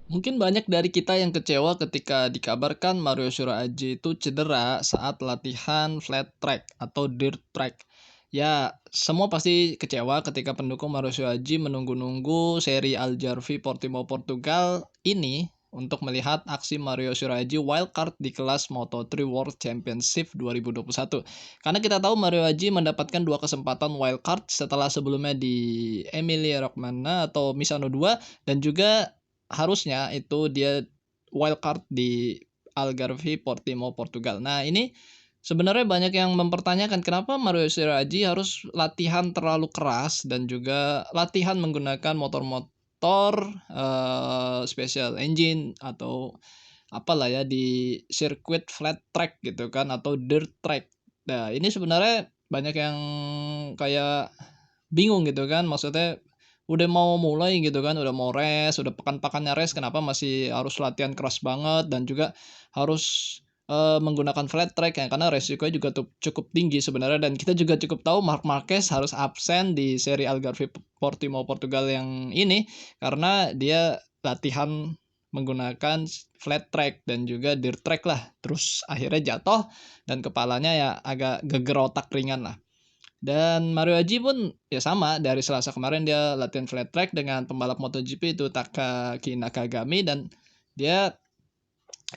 Mungkin banyak dari kita yang kecewa ketika dikabarkan Mario Shiraji itu cedera saat latihan flat track atau dirt track. Ya, semua pasti kecewa ketika pendukung Mario Shiraji menunggu-nunggu seri Algarve Portimao Portugal ini untuk melihat aksi Mario Shiraji wildcard di kelas Moto3 World Championship 2021. Karena kita tahu Mario Shiraji mendapatkan dua kesempatan wildcard setelah sebelumnya di Emilia Romagna atau Misano 2 dan juga harusnya itu dia wildcard di Algarve Portimao Portugal. Nah, ini sebenarnya banyak yang mempertanyakan kenapa Mario Shiraji harus latihan terlalu keras dan juga latihan menggunakan motor-motor special engine atau apalah ya di sirkuit flat track gitu kan atau dirt track. Nah, ini sebenarnya banyak yang kayak bingung gitu kan, maksudnya udah mau mulai gitu kan, udah mau race, udah pekan-pekannya race, kenapa masih harus latihan keras banget dan juga harus, menggunakan flat track ya, karena resikonya juga cukup tinggi sebenarnya dan kita juga cukup tahu Marc Marquez harus absen di seri Algarve Portimao Portugal yang ini, karena dia latihan menggunakan flat track dan juga dirt track lah, terus akhirnya jatuh dan kepalanya ya agak geger otak ringan lah. Dan Mario Haji pun ya sama, dari Selasa kemarin dia latihan flat track dengan pembalap MotoGP itu Takaki Nakagami dan dia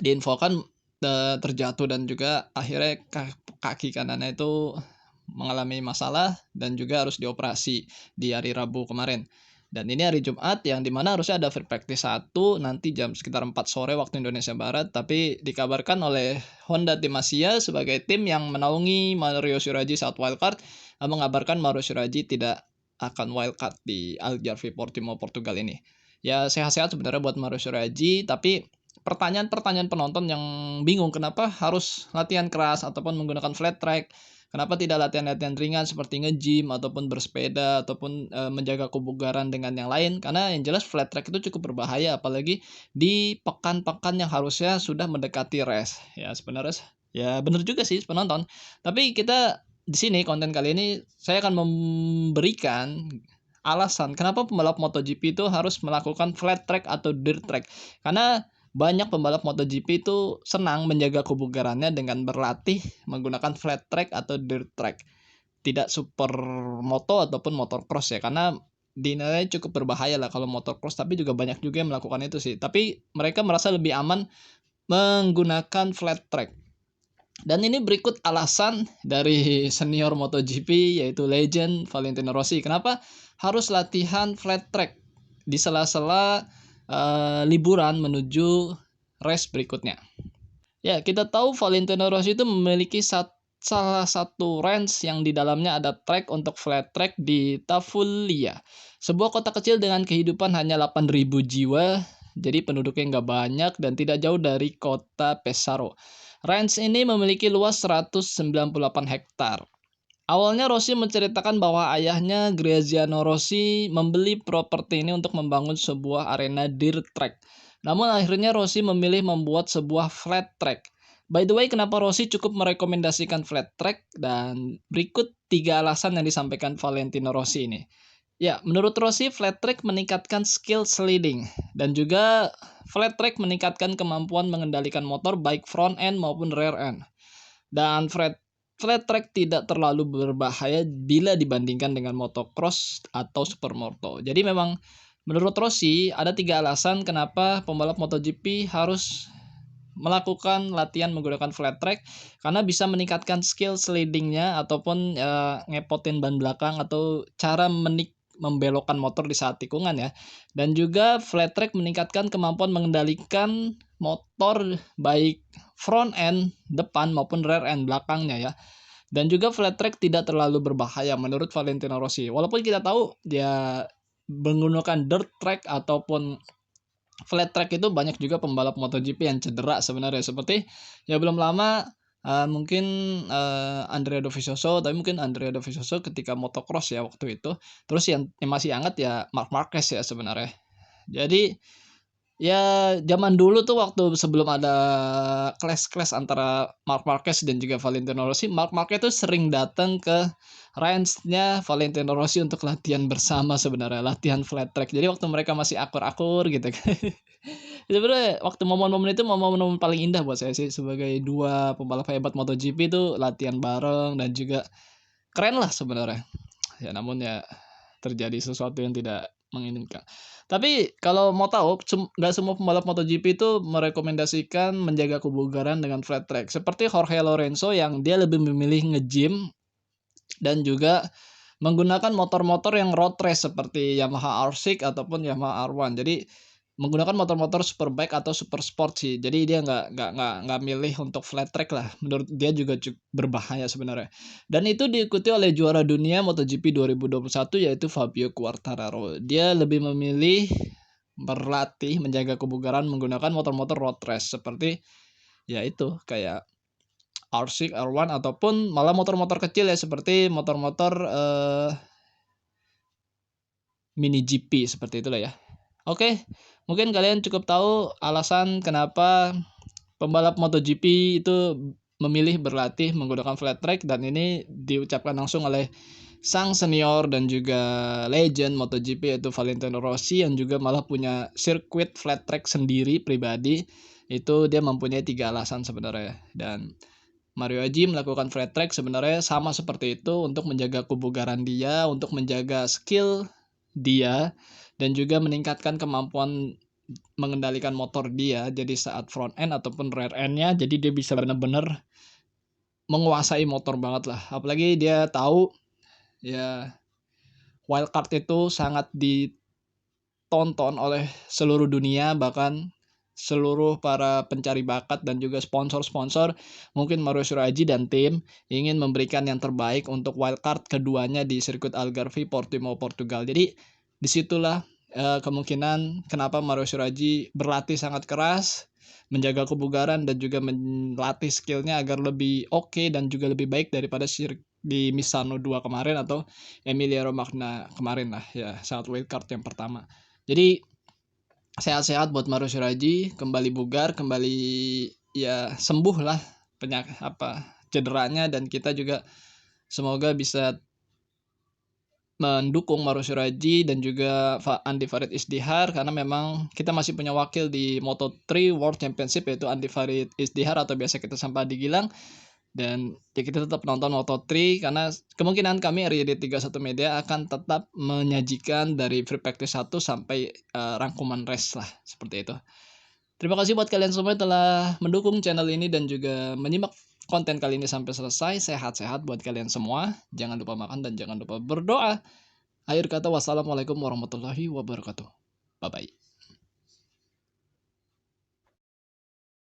diinfokan, terjatuh dan juga akhirnya kaki kanannya itu mengalami masalah dan juga harus dioperasi di hari Rabu kemarin. Dan ini hari Jumat yang dimana harusnya ada free practice 1 nanti jam sekitar 4 sore waktu Indonesia Barat, tapi dikabarkan oleh Honda Tim Asia sebagai tim yang menaungi Mario Shiraji saat wildcard, mengabarkan Mario Shiraji tidak akan wildcard di Algarve Portimao Portugal ini. Ya sehat-sehat sebenarnya buat Mario Shiraji, tapi pertanyaan-pertanyaan penonton yang bingung kenapa harus latihan keras ataupun menggunakan flat track, kenapa tidak latihan-latihan ringan seperti nge-gym ataupun bersepeda ataupun, menjaga kebugaran dengan yang lain, karena yang jelas flat track itu cukup berbahaya apalagi di pekan-pekan yang harusnya sudah mendekati race. Ya sebenarnya ya benar juga sih penonton, tapi kita di sini konten kali ini saya akan memberikan alasan kenapa pembalap MotoGP itu harus melakukan flat track atau dirt track. Karena banyak pembalap MotoGP itu senang menjaga kebugarannya dengan berlatih menggunakan flat track atau dirt track. Tidak supermoto ataupun motocross ya, karena dinilai cukup berbahaya lah kalau motocross, tapi juga banyak juga yang melakukan itu sih. Tapi mereka merasa lebih aman menggunakan flat track. Dan ini berikut alasan dari senior MotoGP yaitu legend Valentino Rossi. Kenapa harus latihan flat track di sela-sela liburan menuju race berikutnya. Ya, kita tahu Valentino Rossi itu memiliki salah satu range yang di dalamnya ada track untuk flat track di Tavulia, sebuah kota kecil dengan kehidupan hanya 8.000 jiwa, jadi penduduknya nggak banyak dan tidak jauh dari kota Pesaro. Range ini memiliki luas 198 hektar. Awalnya Rossi menceritakan bahwa ayahnya Graziano Rossi membeli properti ini untuk membangun sebuah arena dirt track. Namun akhirnya Rossi memilih membuat sebuah flat track. By the way, kenapa Rossi cukup merekomendasikan flat track? Dan berikut 3 alasan yang disampaikan Valentino Rossi ini. Ya, menurut Rossi, flat track meningkatkan skill sliding. Dan juga flat track meningkatkan kemampuan mengendalikan motor baik front end maupun rear end. Dan flat track tidak terlalu berbahaya bila dibandingkan dengan motocross atau supermoto. Jadi memang menurut Rossi ada 3 alasan kenapa pembalap MotoGP harus melakukan latihan menggunakan flat track, karena bisa meningkatkan skill slidingnya ataupun ngepotin ban belakang atau cara membelokkan motor di saat tikungan ya. Dan juga flat track meningkatkan kemampuan mengendalikan motor baik front end depan maupun rear end belakangnya ya. Dan juga flat track tidak terlalu berbahaya menurut Valentino Rossi. Walaupun kita tahu dia menggunakan dirt track ataupun flat track itu banyak juga pembalap MotoGP yang cedera sebenarnya. Seperti ya belum lama mungkin Andrea Dovizioso, tapi mungkin Andrea Dovizioso ketika motocross ya waktu itu. Terus yang masih hangat ya Marc Marquez ya sebenarnya. Jadi ya, zaman dulu tuh waktu sebelum ada clash-clash antara Marc Marquez dan juga Valentino Rossi, Marc Marquez tuh sering datang ke range-nya Valentino Rossi untuk latihan bersama sebenarnya, latihan flat track. Jadi waktu mereka masih akur-akur gitu kan. Sebenarnya waktu momen-momen itu momen-momen paling indah buat saya sih sebagai dua pembalap hebat MotoGP itu latihan bareng dan juga keren lah sebenarnya. Ya namun ya terjadi sesuatu yang tidak menginginkan. Tapi kalau mau tahu, nggak semua pembalap MotoGP itu merekomendasikan menjaga kebugaran dengan flat track. Seperti Jorge Lorenzo yang dia lebih memilih nge-gym dan juga menggunakan motor-motor yang road race seperti Yamaha R6 ataupun Yamaha R1. Jadi menggunakan motor-motor superbike atau super sport sih. Jadi dia nggak milih untuk flat track lah. Menurut dia juga berbahaya sebenarnya. Dan itu diikuti oleh juara dunia MotoGP 2021 yaitu Fabio Quartararo. Dia lebih memilih berlatih menjaga kebugaran menggunakan motor-motor road race seperti ya itu kayak R6, R1 ataupun malah motor-motor kecil ya seperti motor-motor mini GP seperti itulah ya. Oke, mungkin kalian cukup tahu alasan kenapa pembalap MotoGP itu memilih berlatih menggunakan flat track dan ini diucapkan langsung oleh sang senior dan juga legend MotoGP yaitu Valentino Rossi yang juga malah punya sirkuit flat track sendiri pribadi. Itu dia mempunyai 3 alasan sebenarnya. Dan Mario Aji melakukan flat track sebenarnya sama seperti itu untuk menjaga kebugaran dia, untuk menjaga skill dia, dan juga meningkatkan kemampuan mengendalikan motor dia. Jadi saat front end ataupun rear end-nya, jadi dia bisa benar-benar menguasai motor banget lah. Apalagi dia tahu ya wildcard itu sangat ditonton oleh seluruh dunia, bahkan seluruh para pencari bakat dan juga sponsor-sponsor. Mungkin Mario Surajji dan tim ingin memberikan yang terbaik untuk wildcard keduanya di sirkuit Algarve Portimao Portugal. Jadi disitulah kemungkinan kenapa Mario Surajji berlatih sangat keras, menjaga kebugaran dan juga melatih skillnya agar lebih oke dan juga lebih baik daripada di Misano 2 kemarin atau Emilia Romagna kemarin lah ya saat wildcard yang pertama. Jadi sehat-sehat buat Mario Shiraji, kembali bugar, kembali ya sembuh lah cederanya dan kita juga semoga bisa mendukung Mario Shiraji dan juga Andi Farid Isdihar karena memang kita masih punya wakil di Moto3 World Championship yaitu Andi Farid Isdihar atau biasa kita sapa Adi Gilang. Dan ya kita tetap nonton Moto3 karena kemungkinan kami RYD 31 Media akan tetap menyajikan dari free practice 1 sampai rangkuman race lah seperti itu. Terima kasih buat kalian semua yang telah mendukung channel ini dan juga menyimak konten kali ini sampai selesai. Sehat-sehat buat kalian semua. Jangan lupa makan dan jangan lupa berdoa. Akhir kata wassalamualaikum warahmatullahi wabarakatuh. Bye bye.